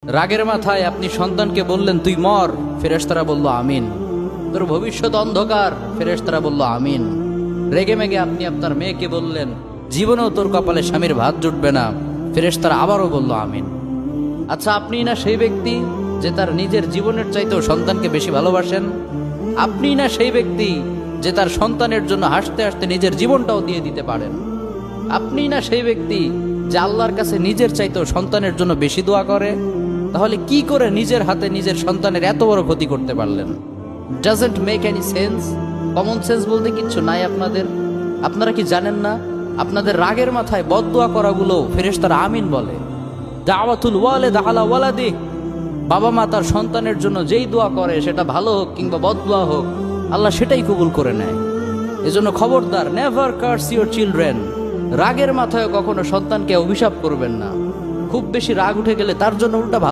রাগের মাথায় আপনি সন্তানকে বললেন তুই মর, ফেরেশতারা বলল আমিন। তোর ভবিষ্যৎ অন্ধকার, ফেরেশতারা বলল আমিন। রেগে মেগে আপনি আপনার মেয়েকে বললেন জীবনেও তোর কপালে স্বামীর ভাত জুটবে না, ফেরেশতারা আবারও বলল আমিন। আচ্ছা, আপনি না সেই ব্যক্তি যে তার নিজের জীবনের চাইতেও সন্তানকে বেশি ভালোবাসেন? আপনি না সেই ব্যক্তি যে তার সন্তানের জন্য হাসতে হাসতে নিজের জীবনটাও দিয়ে দিতে পারেন? আপনি না সেই ব্যক্তি যে আল্লাহর কাছে নিজের চাইতেও সন্তানের জন্য বেশি দোয়া করে? তাহলে কি করে নিজের হাতে নিজের সন্তানের এত বড় ক্ষতি করতে পারলেন? Doesn't make any sense. Common sense বলতে কিচ্ছু নাই আপনাদের? আপনারা কি জানেন না আপনাদের রাগের মাথায় বদদোয়া করাগুলো ফেরেশতারা আমিন বলে? দাওয়াতুল ওয়ালিদ আলা ওয়ালাদি, বাবা মা তার সন্তানের জন্য যেই দোয়া করে সেটা ভালো হোক কিংবা বদদোয়া হোক, আল্লাহ সেটাই কবুল করে নেয়। এজন্য খবরদার, নেভার কার্স ইউর চিলড্রেন। রাগের মাথায় কখনো সন্তানকে অভিশাপ করবেন না। খুব বেশি রাগ উঠে গেলে তার জন্য উল্টা